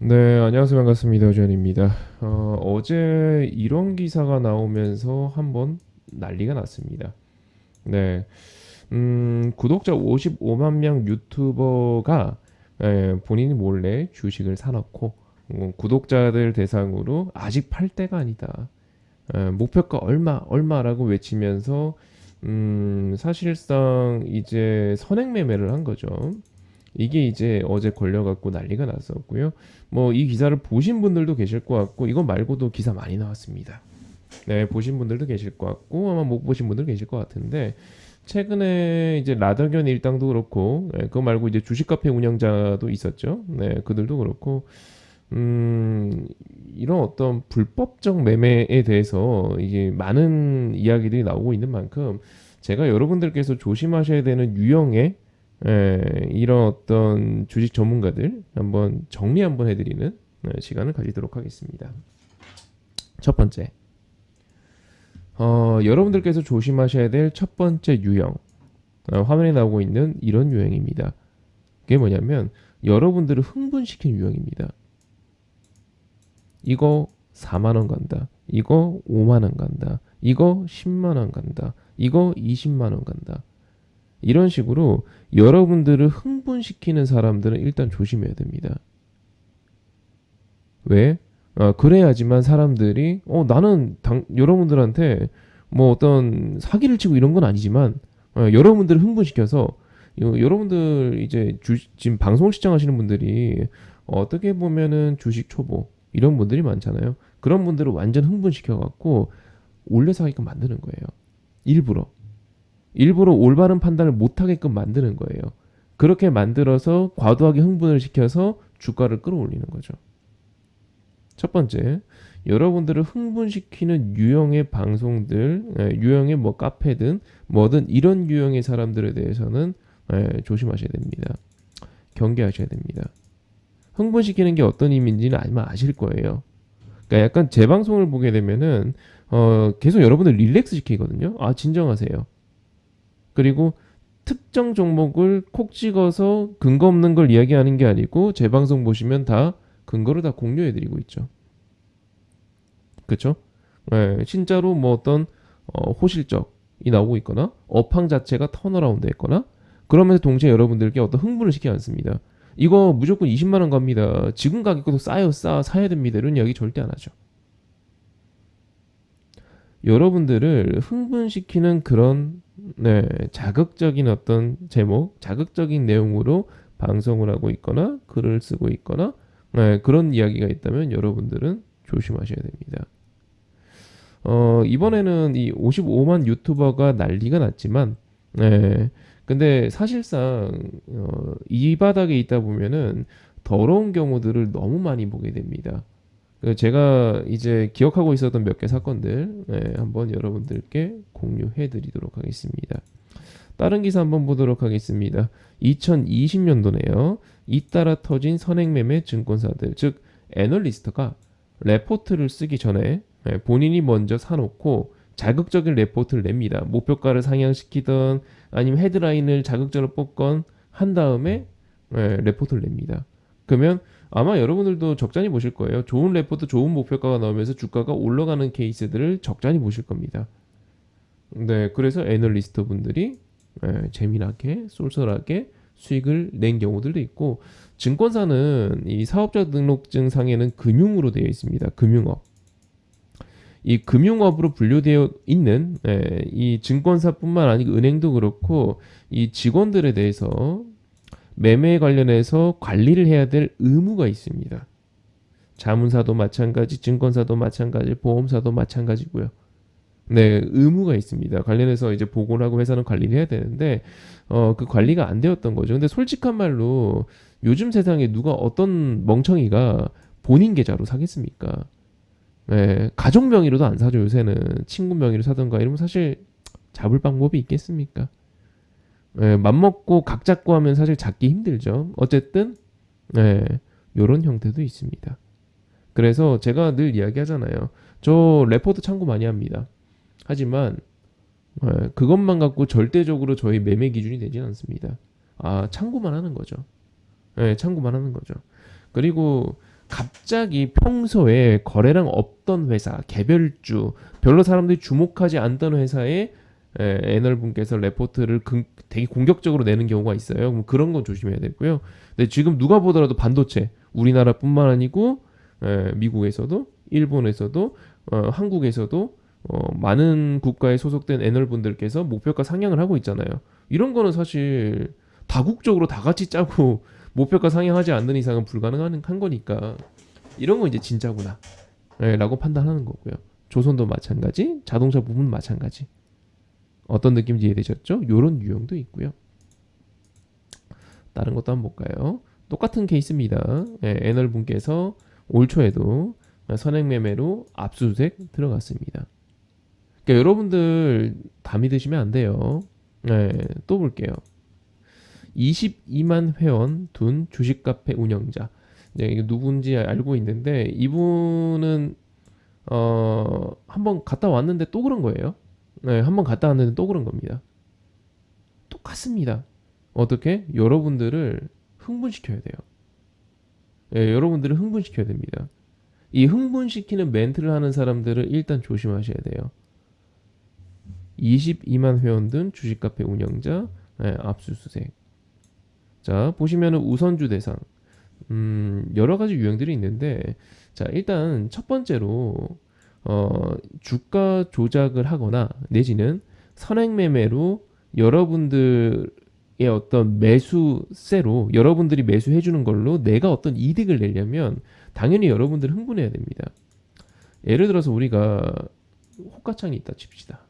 네, 안녕하세요. 반갑습니다. 오전입니다. 어제 이런 기사가 나오면서 한번 난리가 났습니다. 네, 구독자 55만 명 유튜버가 본인이 몰래 주식을 사놓고 구독자들 대상으로 아직 팔 때가 아니다. 목표가 얼마라고 외치면서 사실상 이제 선행 매매를 한 거죠. 이게 이제 어제 걸려갖고 난리가 났었고요. 뭐 이 기사를 보신 분들도 계실 것 같고 이거 말고도 기사 많이 나왔습니다. 네, 보신 분들도 계실 것 같고 아마 못 보신 분들 계실 것 같은데 최근에 이제 라더견 일당도 그렇고 그거 말고 이제 주식 카페 운영자도 있었죠. 네, 그들도 그렇고 음, 이런 어떤 불법적 매매에 대해서 이게 많은 이야기들이 나오고 있는 만큼 제가 여러분들께서 조심하셔야 되는 유형의 이런 어떤 주식 전문가들 한번 정리 한번 해드리는 시간을 가지도록 하겠습니다. 첫 번째, 여러분들께서 조심하셔야 될 첫 번째 유형, 화면에 나오고 있는 이런 유형입니다. 그게 뭐냐면 여러분들을 흥분시키는 유형입니다. 이거 4만 원 간다. 이거 5만 원 간다. 이거 10만 원 간다. 이거 20만 원 간다. 이런 식으로 여러분들을 흥분시키는 사람들은 일단 조심해야 됩니다. 왜? 그래야지만 사람들이 나는 여러분들한테 뭐 어떤 사기를 치고 이런 건 아니지만 여러분들을 흥분시켜서 여러분들 이제 지금 방송을 시청하시는 분들이 어떻게 보면은 주식 초보 이런 분들이 많잖아요. 그런 분들을 완전 흥분시켜 갖고 올려 사기끔 만드는 거예요. 일부러. 일부러 올바른 판단을 못하게끔 만드는 거예요. 그렇게 만들어서 과도하게 흥분을 시켜서 주가를 끌어올리는 거죠. 첫 번째, 여러분들을 흥분시키는 유형의 방송들, 유형의 뭐 카페든 뭐든 이런 유형의 사람들에 대해서는 조심하셔야 됩니다. 경계하셔야 됩니다. 흥분시키는 게 어떤 의미인지는 아마 아실 거예요. 그러니까 약간 제 방송을 보게 되면은 계속 여러분들 릴렉스 시키거든요. 아, 진정하세요. 그리고 특정 종목을 콕 찍어서 근거 없는 걸 이야기하는 게 아니고 제 방송 보시면 다 근거를 다 공유해드리고 있죠. 그렇죠? 네, 진짜로 뭐 어떤 호실적이 나오고 있거나 업황 자체가 턴어라운드 했거나 그러면서 동시에 여러분들께 어떤 흥분을 시키지 않습니다. 이거 무조건 20만 원 갑니다. 지금 가격도 사야 됩니다. 이런 이야기 절대 안 하죠. 여러분들을 흥분시키는 그런 자극적인 어떤 제목, 자극적인 내용으로 방송을 하고 있거나 글을 쓰고 있거나 그런 이야기가 있다면 여러분들은 조심하셔야 됩니다. 이번에는 이 55만 유튜버가 난리가 났지만, 근데 사실상 이 바닥에 있다 보면은 더러운 경우들을 너무 많이 보게 됩니다. 제가 이제 기억하고 있었던 몇 개 사건들 한번 여러분들께 공유해 드리도록 하겠습니다. 다른 기사 한번 보도록 하겠습니다. 2020년도네요. 잇따라 터진 선행매매 증권사들, 즉 애널리스트가 레포트를 쓰기 전에 본인이 먼저 사놓고 자극적인 레포트를 냅니다. 목표가를 상향시키던 아니면 헤드라인을 자극적으로 뽑건 한 다음에 레포트를 냅니다. 그러면 아마 여러분들도 적잖이 보실 거예요. 좋은 레포트, 좋은 목표가가 나오면서 주가가 올라가는 케이스들을 적잖이 보실 겁니다. 네, 그래서 애널리스트 분들이 재미나게 쏠쏠하게 수익을 낸 경우들도 있고 증권사는 이 사업자 등록증 상에는 금융으로 되어 있습니다. 금융업. 이 금융업으로 분류되어 있는 이 증권사뿐만 아니고 은행도 그렇고 이 직원들에 대해서 매매에 관련해서 관리를 해야 될 의무가 있습니다. 자문사도 마찬가지, 증권사도 마찬가지, 보험사도 마찬가지고요. 네, 의무가 있습니다. 관련해서 이제 보고를 하고 회사는 관리를 해야 되는데 그 관리가 안 되었던 거죠. 근데 솔직한 말로 요즘 세상에 누가 어떤 멍청이가 본인 계좌로 사겠습니까? 네, 가족 명의로도 안 사죠. 요새는 친구 명의로 사던가 이러면 사실 잡을 방법이 있겠습니까? 맘먹고 각 잡고 하면 사실 잡기 힘들죠. 어쨌든 요런 형태도 있습니다. 그래서 제가 늘 이야기하잖아요. 저 레포트 참고 많이 합니다. 하지만 그것만 갖고 절대적으로 저희 매매 기준이 되진 않습니다. 아, 참고만 하는 거죠. 참고만 하는 거죠. 그리고 갑자기 평소에 거래량 없던 회사, 개별주, 별로 사람들이 주목하지 않던 회사에 애널분께서 레포트를 되게 공격적으로 내는 경우가 있어요. 그럼 그런 건 조심해야 되고요. 근데 지금 누가 보더라도 반도체, 우리나라뿐만 아니고 미국에서도, 일본에서도, 한국에서도 많은 국가에 소속된 애널분들께서 목표가 상향을 하고 있잖아요. 이런 거는 사실 다국적으로 다 같이 짜고 목표가 상향하지 않는 이상은 불가능한 한 거니까 이런 거 이제 진짜구나 라고 판단하는 거고요. 조선도 마찬가지, 자동차 부분 마찬가지. 어떤 느낌인지 이해되셨죠? 요런 유형도 있고요. 다른 것도 한번 볼까요? 똑같은 케이스입니다. 애널분께서 올 초에도 선행매매로 압수수색 들어갔습니다. 그러니까 여러분들 다 믿으시면 안 돼요. 또 볼게요. 22만 회원 둔 주식 카페 운영자. 이게 누군지 알고 있는데 이분은 한번 갔다 왔는데 또 그런 거예요. 한번 갔다 왔는데 또 그런 겁니다. 똑같습니다. 어떻게? 여러분들을 흥분시켜야 돼요. 여러분들을 흥분시켜야 됩니다. 이 흥분시키는 멘트를 하는 사람들을 일단 조심하셔야 돼요. 22만 회원 등 주식 카페 운영자 압수수색. 자, 보시면은 우선주 대상. 여러 가지 유형들이 있는데, 자, 일단 첫 번째로, 주가 조작을 하거나, 내지는 선행매매로 여러분들의 어떤 매수세로 여러분들이 매수해주는 걸로 내가 어떤 이득을 내려면 당연히 여러분들은 흥분해야 됩니다. 예를 들어서 우리가 호가창이 있다 칩시다.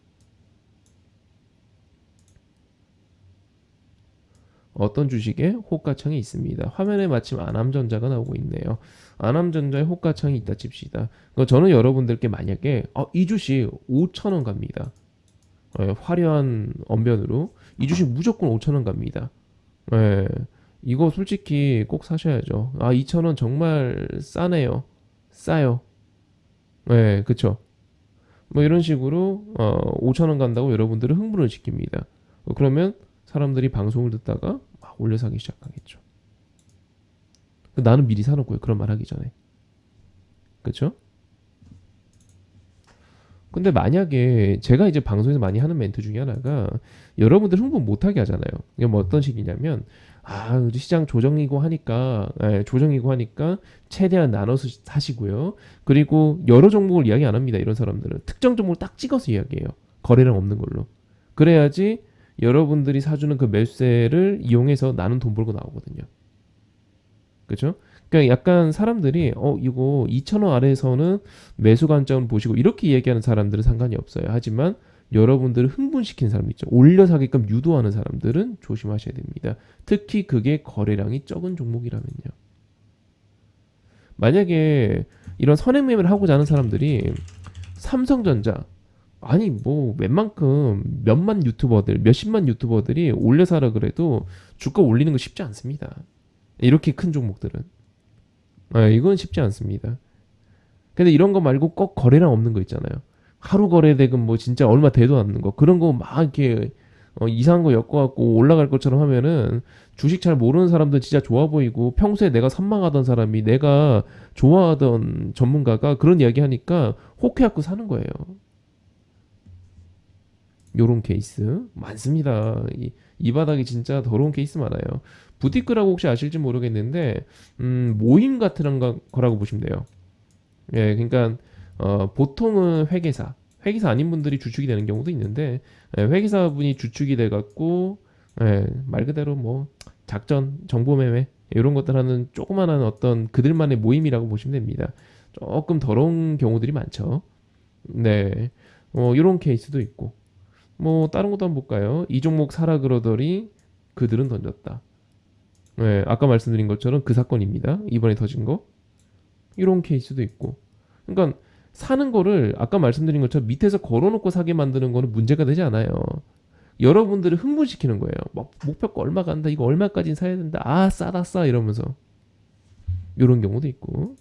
어떤 주식에 호가창이 있습니다. 화면에 마침 안암전자가 나오고 있네요. 안암전자에 호가창이 있다 칩시다. 저는 여러분들께 만약에 이 주식 5,000원 갑니다. 화려한 언변으로 이 주식 무조건 5,000원 갑니다. 이거 솔직히 꼭 사셔야죠. 2,000원 정말 싸네요. 싸요. 그쵸. 뭐 이런 식으로 5,000원 간다고 여러분들을 흥분을 시킵니다. 그러면 사람들이 방송을 듣다가 막 올려사기 시작하겠죠. 나는 미리 사놓고요. 그런 말 하기 전에. 그쵸? 근데 만약에 제가 이제 방송에서 많이 하는 멘트 중에 하나가 여러분들 흥분 못하게 하잖아요. 이게 뭐 어떤 식이냐면 시장 조정이고 하니까 조정이고 하니까 최대한 나눠서 사시고요. 그리고 여러 종목을 이야기 안 합니다. 이런 사람들은 특정 종목을 딱 찍어서 이야기해요. 거래량 없는 걸로. 그래야지 여러분들이 사주는 그 매수세를 이용해서 나는 돈 벌고 나오거든요. 그죠? 그러니까 약간 사람들이 이거 2,000원 아래에서는 매수 관점을 보시고 이렇게 얘기하는 사람들은 상관이 없어요. 하지만 여러분들을 흥분시키는 사람 있죠. 올려 사게끔 유도하는 사람들은 조심하셔야 됩니다. 특히 그게 거래량이 적은 종목이라면요. 만약에 이런 선행매매를 하고자 하는 사람들이 삼성전자 아니 뭐 웬만큼 몇만 유튜버들 몇십만 유튜버들이 올려 사라 그래도 주가 올리는 거 쉽지 않습니다. 이렇게 큰 종목들은 이건 쉽지 않습니다. 근데 이런 거 말고 꼭 거래량 없는 거 있잖아요. 하루 거래 대금 뭐 진짜 얼마 되도 않는 거 그런 거 막 이렇게 이상한 거 엮어갖고 올라갈 것처럼 하면은 주식 잘 모르는 사람들 진짜 좋아 보이고 평소에 내가 선망하던 사람이 내가 좋아하던 전문가가 그런 이야기 하니까 혹해갖고 사는 거예요. 요런 케이스 많습니다. 이 바닥이 진짜 더러운 케이스 많아요. 부티크라고 혹시 아실지 모르겠는데 모임 같은 거라고 보시면 돼요. 그러니까 보통은 회계사 아닌 분들이 주축이 되는 경우도 있는데 회계사분이 주축이 돼갖고 말 그대로 뭐 작전, 정보매매 이런 것들 하는 조그마한 어떤 그들만의 모임이라고 보시면 됩니다. 조금 더러운 경우들이 많죠. 네, 이런 케이스도 있고 뭐 다른 것도 한번 볼까요? 이 종목 사라 그러더니 그들은 던졌다. 아까 말씀드린 것처럼 그 사건입니다. 이번에 터진 거 이런 케이스도 있고. 그러니까 사는 거를 아까 말씀드린 것처럼 밑에서 걸어놓고 사게 만드는 거는 문제가 되지 않아요. 여러분들을 흥분시키는 거예요. 막 목표가 얼마 간다. 이거 얼마까지 사야 된다. 싸다 싸 이러면서 이런 경우도 있고.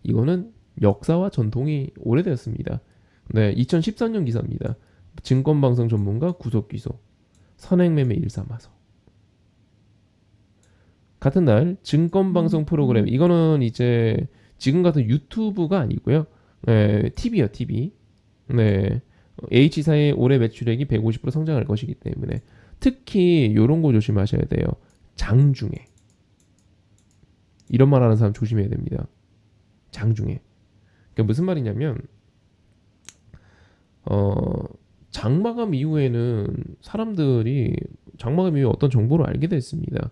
이거는 역사와 전통이 오래되었습니다. 네, 2013년 기사입니다. 증권방송 전문가 구속 기소. 선행매매 일삼아서. 같은 날 증권 방송 프로그램, 이거는 이제 지금 같은 유튜브가 아니고요. 네, TV요, TV. 네. H사의 올해 매출액이 150% 성장할 것이기 때문에 특히 이런 거 조심하셔야 돼요. 장중에. 이런 말 하는 사람 조심해야 됩니다. 장중에. 그러니까 무슨 말이냐면 장마감 이후에는 사람들이 장마감 이후에 어떤 정보를 알게 됐습니다.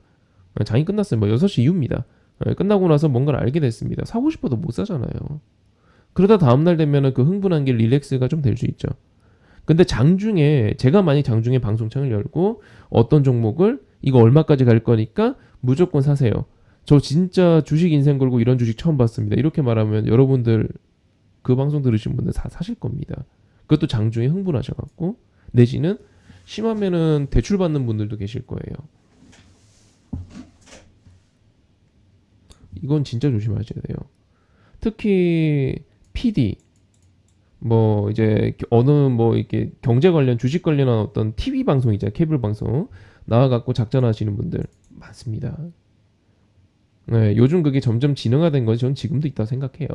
장이 끝났어요. 뭐 6시 이후입니다. 끝나고 나서 뭔가를 알게 됐습니다. 사고 싶어도 못 사잖아요. 그러다 다음날 되면은 그 흥분한 게 릴렉스가 좀 될 수 있죠. 근데 장중에 제가 만약 장중에 방송창을 열고 어떤 종목을 이거 얼마까지 갈 거니까 무조건 사세요. 저 진짜 주식 인생 걸고 이런 주식 처음 봤습니다. 이렇게 말하면 여러분들 그 방송 들으신 분들 다 사실 겁니다. 그것도 장중에 흥분하셔갖고 내지는 심하면은 대출 받는 분들도 계실 거예요. 이건 진짜 조심하셔야 돼요. 특히 PD 뭐 이제 어느 뭐 이렇게 경제 관련 주식 관련한 어떤 TV 방송이자 케이블 방송 나와갖고 작전하시는 분들 많습니다. 네, 요즘 그게 점점 진화된 건 전 지금도 있다고 생각해요.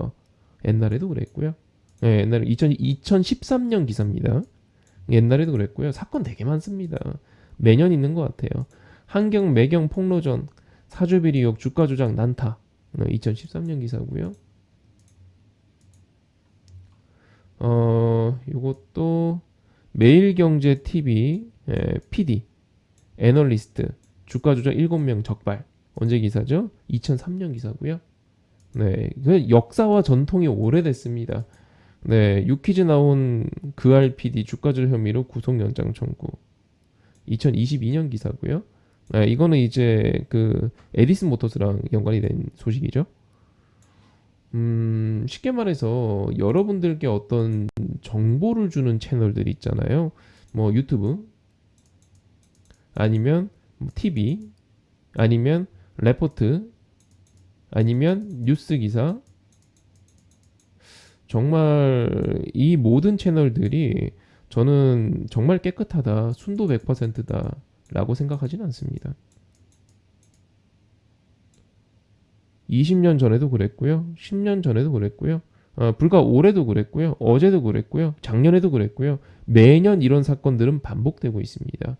옛날에도 그랬고요. 네, 옛날에 2013년 기사입니다. 옛날에도 그랬고요. 사건 되게 많습니다. 매년 있는 것 같아요. 한경 매경 폭로전 사주비리 의혹 주가 조작 난타 2013년 기사고요. 요것도 매일경제 TV PD 애널리스트 주가 조작 7명 적발 언제 기사죠? 2003년 기사고요. 네, 그 역사와 전통이 오래됐습니다. 네, 유퀴즈 나온 그 RPD 주가 조작 혐의로 구속영장 청구 2022년 기사고요. 네, 이거는 이제 그 에디슨 모터스랑 연관이 된 소식이죠. 쉽게 말해서 여러분들께 어떤 정보를 주는 채널들이 있잖아요. 뭐 유튜브, 아니면 뭐 TV, 아니면 레포트, 아니면 뉴스 기사. 정말 이 모든 채널들이 저는 정말 깨끗하다, 순도 100%다 라고 생각하지는 않습니다. 20년 전에도 그랬고요. 10년 전에도 그랬고요. 불과 올해도 그랬고요. 어제도 그랬고요. 작년에도 그랬고요. 매년 이런 사건들은 반복되고 있습니다.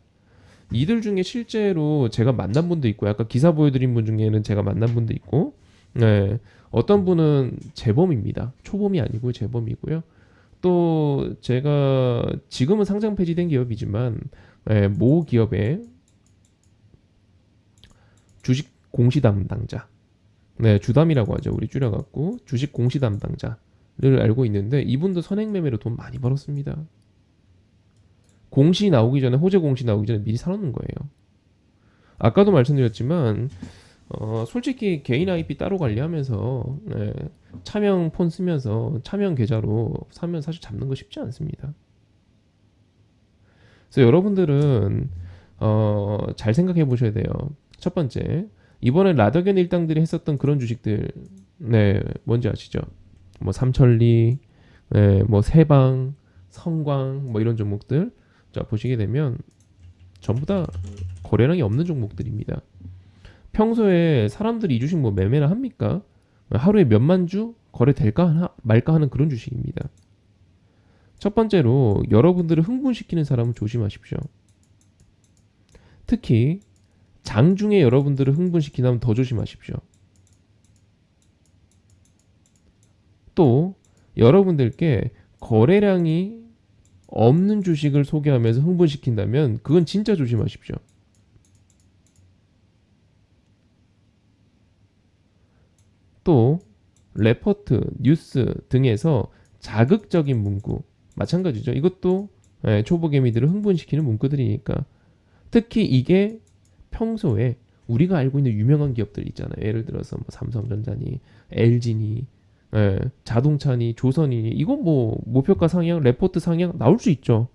이들 중에 실제로 제가 만난 분도 있고, 아까 기사 보여드린 분 중에는 제가 만난 분도 있고, 네, 어떤 분은 재범입니다. 초범이 아니고 재범이고요. 또 제가 지금은 상장 폐지된 기업이지만 모 기업의 주식 공시 담당자, 네, 주담이라고 하죠. 우리 줄여갖고 주식 공시 담당자를 알고 있는데 이분도 선행매매로 돈 많이 벌었습니다. 공시 나오기 전에 호재 공시 나오기 전에 미리 사놓는 거예요. 아까도 말씀드렸지만 솔직히 개인 IP 따로 관리하면서 차명 폰 쓰면서 차명 계좌로 사면 사실 잡는 거 쉽지 않습니다. 그래서 여러분들은 잘 생각해 보셔야 돼요. 첫 번째, 이번에 라더견 일당들이 했었던 그런 주식들, 네, 뭔지 아시죠? 뭐 삼천리, 네, 뭐 세방, 성광, 뭐 이런 종목들, 자 보시게 되면 전부 다 거래량이 없는 종목들입니다. 평소에 사람들이 이 주식 뭐 매매나 합니까? 하루에 몇만 주 거래될까 말까 하는 그런 주식입니다. 첫 번째로 여러분들을 흥분시키는 사람은 조심하십시오. 특히 장중에 여러분들을 흥분시키면 더 조심하십시오. 또 여러분들께 거래량이 없는 주식을 소개하면서 흥분시킨다면 그건 진짜 조심하십시오. 또 레포트, 뉴스 등에서 자극적인 문구 마찬가지죠. 이것도 초보 개미들을 흥분시키는 문구들이니까 특히 이게 평소에 우리가 알고 있는 유명한 기업들 있잖아요. 예를 들어서 뭐 삼성전자니, LG니, 자동차니, 조선이니 이거 뭐 목표가 상향, 레포트 상향 나올 수 있죠.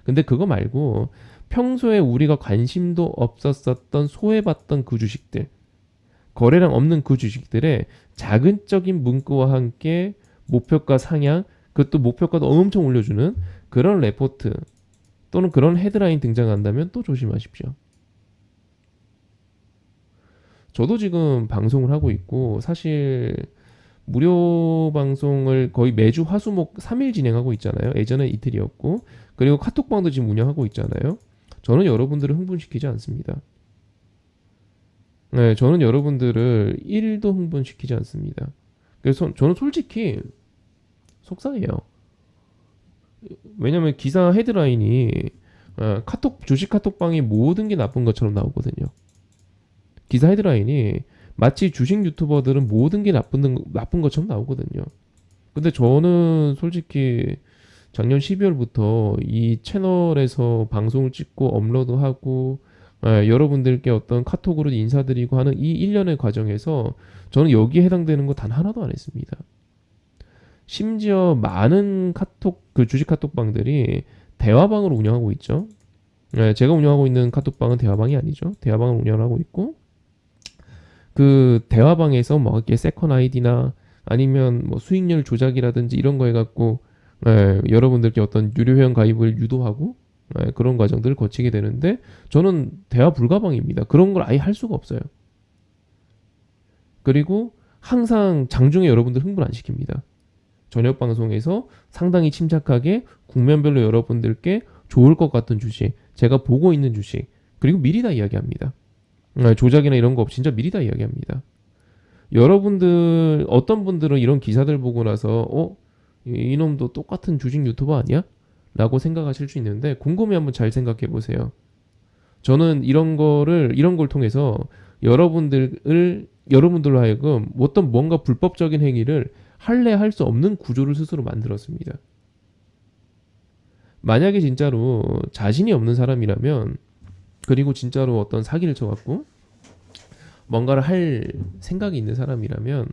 근데 그거 말고 평소에 우리가 관심도 없었었던 소외받던 그 주식들, 거래량 없는 그 주식들의 자극적인 문구와 함께 목표가 상향, 그것도 목표가도 엄청 올려주는 그런 레포트 또는 그런 헤드라인 등장한다면 또 조심하십시오. 저도 지금 방송을 하고 있고 사실 무료 방송을 거의 매주 화수목 3일 진행하고 있잖아요. 예전에 이틀이었고 그리고 카톡방도 지금 운영하고 있잖아요. 저는 여러분들을 흥분시키지 않습니다. 네, 저는 여러분들을 1도 흥분시키지 않습니다. 그래서 저는 솔직히 속상해요. 왜냐면 기사 헤드라인이 카톡 주식 카톡방이 모든 게 나쁜 것처럼 나오거든요. 기사 헤드라인이 마치 주식 유튜버들은 모든 게 나쁜 것처럼 나오거든요. 근데 저는 솔직히 작년 12월부터 이 채널에서 방송을 찍고 업로드하고 여러분들께 어떤 카톡으로 인사드리고 하는 이 1년의 과정에서 저는 여기에 해당되는 거 단 하나도 안 했습니다. 심지어 많은 카톡 그 주식 카톡방들이 대화방을 운영하고 있죠. 제가 운영하고 있는 카톡방은 대화방이 아니죠. 대화방을 운영하고 있고 그 대화방에서 뭐 이렇게 세컨 아이디나 아니면 뭐 수익률 조작이라든지 이런 거 해갖고 여러분들께 어떤 유료 회원 가입을 유도하고 그런 과정들을 거치게 되는데 저는 대화 불가방입니다. 그런 걸 아예 할 수가 없어요. 그리고 항상 장중에 여러분들 흥분 안 시킵니다. 저녁 방송에서 상당히 침착하게 국면별로 여러분들께 좋을 것 같은 주식, 제가 보고 있는 주식, 그리고 미리 다 이야기합니다. 조작이나 이런 거 없이 진짜 미리 다 이야기합니다. 여러분들 어떤 분들은 이런 기사들 보고 나서 이놈도 똑같은 주식 유튜버 아니야? 라고 생각하실 수 있는데 곰곰이 한번 잘 생각해 보세요. 저는 이런 걸 통해서 여러분들로 하여금 어떤 뭔가 불법적인 행위를 할래 할 수 없는 구조를 스스로 만들었습니다. 만약에 진짜로 자신이 없는 사람이라면 그리고 진짜로 어떤 사기를 쳐갖고 뭔가를 할 생각이 있는 사람이라면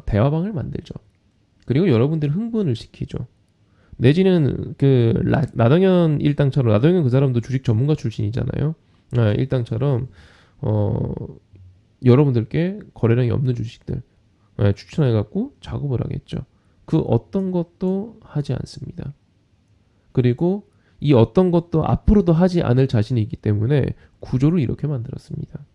대화방을 만들죠. 그리고 여러분들 흥분을 시키죠. 내지는 그 나동현 일당처럼 나동현 그 사람도 주식 전문가 출신이잖아요. 일당처럼 여러분들께 거래량이 없는 주식들 추천해갖고 작업을 하겠죠. 그 어떤 것도 하지 않습니다. 그리고 이 어떤 것도 앞으로도 하지 않을 자신이 있기 때문에 구조를 이렇게 만들었습니다.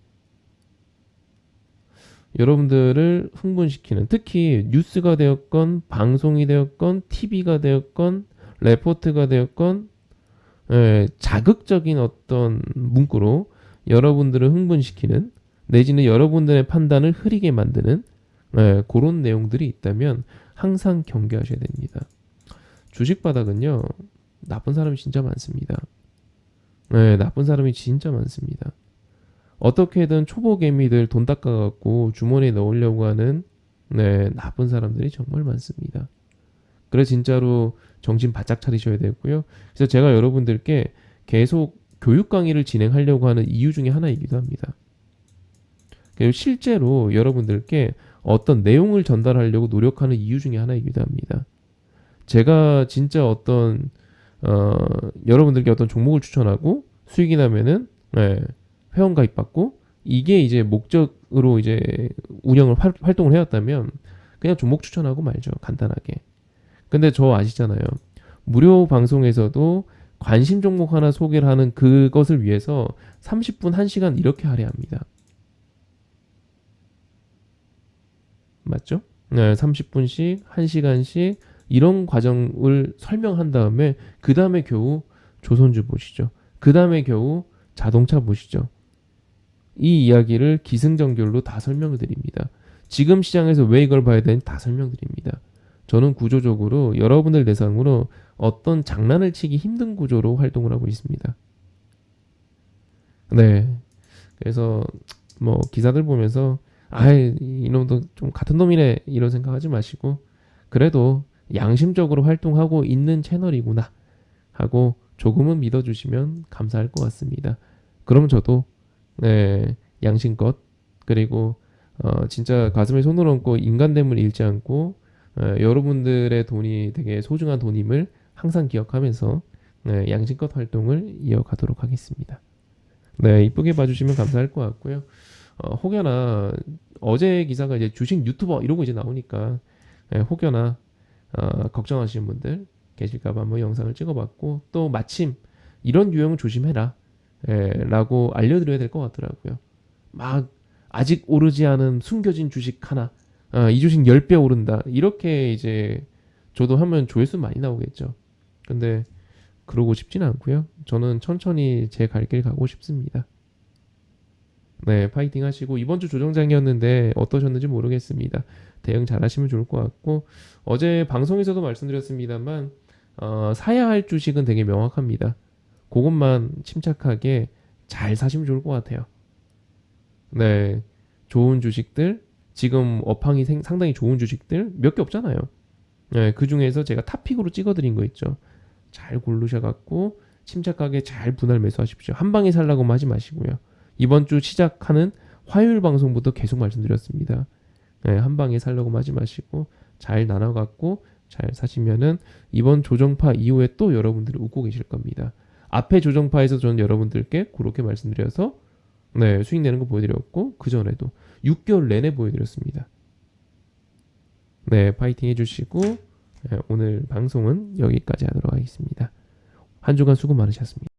여러분들을 흥분시키는 특히 뉴스가 되었건 방송이 되었건 TV가 되었건 레포트가 되었건 자극적인 어떤 문구로 여러분들을 흥분시키는 내지는 여러분들의 판단을 흐리게 만드는 그런 내용들이 있다면 항상 경계하셔야 됩니다. 주식 바닥은요 나쁜 사람이 진짜 많습니다. 나쁜 사람이 진짜 많습니다. 어떻게든 초보 개미들 돈 닦아갖고 주머니에 넣으려고 하는 나쁜 사람들이 정말 많습니다. 그래서 진짜로 정신 바짝 차리셔야 되고요. 그래서 제가 여러분들께 계속 교육 강의를 진행하려고 하는 이유 중에 하나이기도 합니다. 그리고 실제로 여러분들께 어떤 내용을 전달하려고 노력하는 이유 중에 하나이기도 합니다. 제가 진짜 어떤 여러분들께 어떤 종목을 추천하고 수익이 나면은 회원 가입 받고 이게 이제 목적으로 이제 활동을 해왔다면 그냥 종목 추천하고 말죠. 간단하게. 근데 저 아시잖아요. 무료 방송에서도 관심 종목 하나 소개를 하는 그것을 위해서 30분, 1시간 이렇게 할애합니다. 맞죠? 30분씩, 1시간씩 이런 과정을 설명한 다음에 그 다음에 겨우 조선주 보시죠. 그 다음에 겨우 자동차 보시죠. 이 이야기를 기승전결로 다 설명을 드립니다. 지금 시장에서 왜 이걸 봐야 되는지 다 설명드립니다. 저는 구조적으로 여러분들 대상으로 어떤 장난을 치기 힘든 구조로 활동을 하고 있습니다. 네. 그래서 뭐 기사들 보면서 이놈도 좀 같은 놈이네 이런 생각하지 마시고 그래도 양심적으로 활동하고 있는 채널이구나 하고 조금은 믿어주시면 감사할 것 같습니다. 그럼 저도 양심껏 그리고 진짜 가슴에 손을 얹고 인간됨을 잃지 않고 여러분들의 돈이 되게 소중한 돈임을 항상 기억하면서 양심껏 활동을 이어가도록 하겠습니다. 네, 이쁘게 봐주시면 감사할 것 같고요. 혹여나 어제 기사가 이제 주식 유튜버 이러고 이제 나오니까 혹여나 걱정하시는 분들 계실까봐 한번 영상을 찍어봤고 또 마침 이런 유형은 조심해라 라고 알려드려야 될 것 같더라고요. 막 아직 오르지 않은 숨겨진 주식 하나. 이 주식 10배 오른다. 이렇게 이제 저도 하면 조회수 많이 나오겠죠. 근데 그러고 싶지는 않고요. 저는 천천히 제 갈 길 가고 싶습니다. 네, 파이팅 하시고 이번 주 조정장이었는데 어떠셨는지 모르겠습니다. 대응 잘 하시면 좋을 것 같고 어제 방송에서도 말씀드렸습니다만 사야 할 주식은 되게 명확합니다. 그것만 침착하게 잘 사시면 좋을 것 같아요. 네, 좋은 주식들 지금 업황이 상당히 좋은 주식들 몇 개 없잖아요. 네, 그 중에서 제가 탑픽으로 찍어드린 거 있죠. 잘 고르셔갖고 침착하게 잘 분할 매수하십시오. 한 방에 살라고만 하지 마시고요. 이번 주 시작하는 화요일 방송부터 계속 말씀드렸습니다. 네, 한 방에 살려고만 하지 마시고 잘 나눠갖고 잘 사시면은 이번 조정파 이후에 또 여러분들이 웃고 계실 겁니다. 앞에 조정파에서 저는 여러분들께 그렇게 말씀드려서 네, 수익 내는 거 보여드렸고 그 전에도 6개월 내내 보여드렸습니다. 네, 파이팅 해주시고 오늘 방송은 여기까지 하도록 하겠습니다. 한 주간 수고 많으셨습니다.